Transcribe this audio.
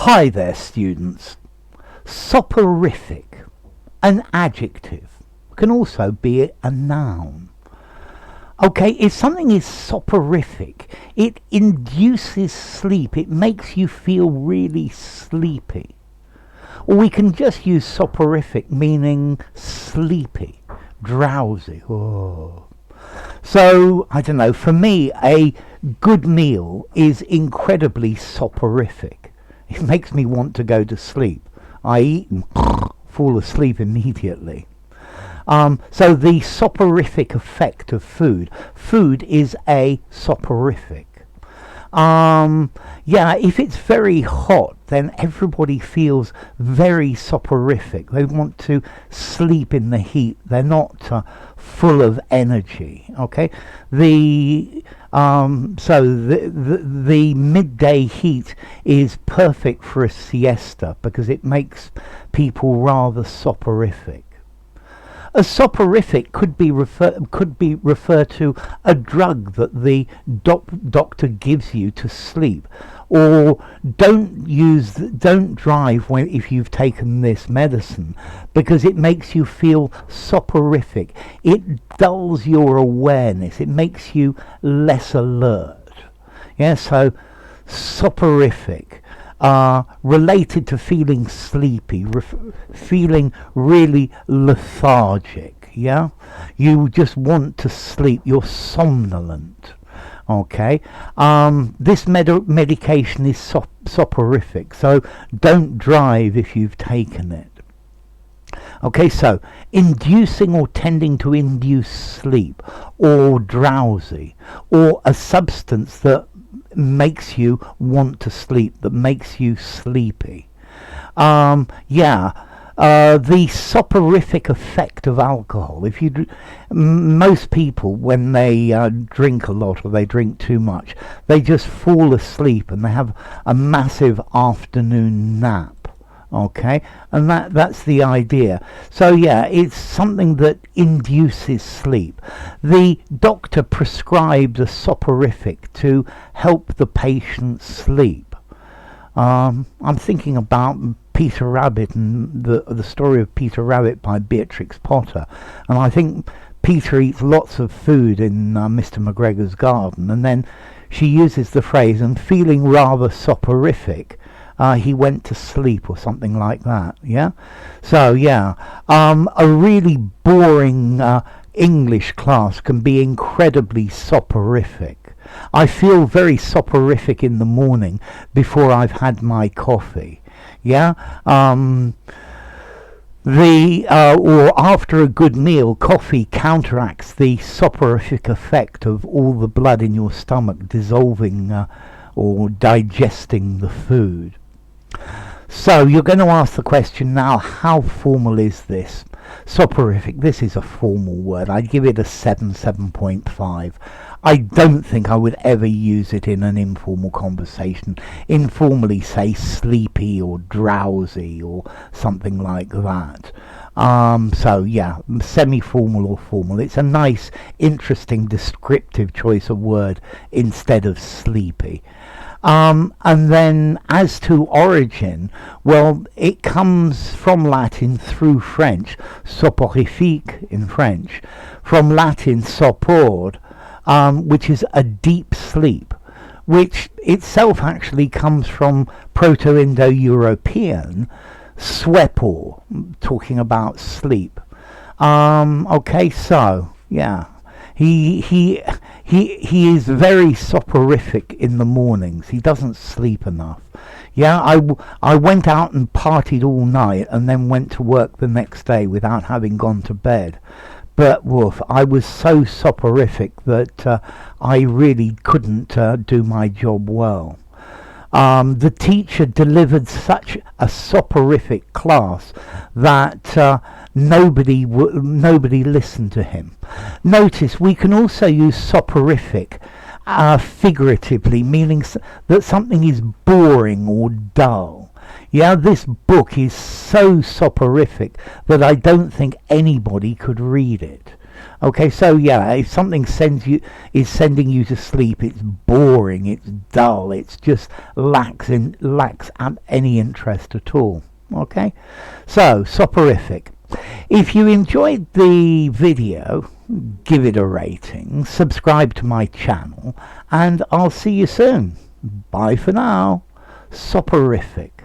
Hi there, students. Soporific, an adjective, can also be a noun. Okay, if something is soporific, it induces sleep. It makes you feel really sleepy. Or we can just use soporific, meaning sleepy, drowsy. Oh. So, I don't know, for me, a good meal is incredibly soporific. It makes me want to go to sleep. I eat and fall asleep immediately. So the soporific effect of food. Food is a soporific. Yeah, if it's very hot, then everybody feels very soporific. They want to sleep in the heat. They're not full of energy. Okay, the midday heat is perfect for a siesta because it makes people rather soporific. A soporific could be referred to a drug that the doctor gives you to sleep, or don't drive if you've taken this medicine because it makes you feel soporific. It dulls your awareness. It makes you less alert. Yeah, so soporific. Related to feeling sleepy, feeling really lethargic, yeah? You just want to sleep, you're somnolent, okay? This medication is soporific, so don't drive if you've taken it. Okay, so inducing or tending to induce sleep, or drowsy, or a substance that makes you want to sleep, that makes you sleepy. The soporific effect of alcohol. If you, most people, when they drink a lot or they drink too much, they just fall asleep and they have a massive afternoon nap. Okay, and that's the idea. So yeah, it's something that induces sleep. The doctor prescribed a soporific to help the patient sleep. I'm thinking about Peter Rabbit and the story of Peter Rabbit by Beatrix Potter, and I think Peter eats lots of food in Mr. McGregor's garden, and then she uses the phrase, and feeling rather soporific, he went to sleep, or something like that. Yeah, so yeah, a really boring English class can be incredibly soporific. I feel very soporific in the morning before I've had my coffee. Yeah, or after a good meal, coffee counteracts the soporific effect of all the blood in your stomach dissolving or digesting the food. So you're going to ask the question now, how formal is this? Soporific, this is a formal word. I'd give it a 7.5. I don't think I would ever use it in an informal conversation. Informally say sleepy or drowsy or something like that. So yeah, semi-formal or formal. It's a nice, interesting, descriptive choice of word instead of sleepy. And then as to origin, well, it comes from Latin through French, soporifique in French, from Latin sopor, which is a deep sleep, which itself actually comes from Proto-Indo-European swepor, talking about sleep. Okay, so yeah. He is very soporific in the mornings. He doesn't sleep enough. Yeah, I went out and partied all night and then went to work the next day without having gone to bed. But woof, I was so soporific that I really couldn't do my job well. The teacher delivered such a soporific class that nobody listened to him. Notice we can also use soporific figuratively, meaning that something is boring or dull. Yeah, this book is so soporific that I don't think anybody could read it. Okay, so yeah, if something is sending you to sleep, it's boring, it's dull, it's just lacks any interest at all. Okay, so soporific. If you enjoyed the video, give it a rating, subscribe to my channel, and I'll see you soon. Bye for now. Soporific.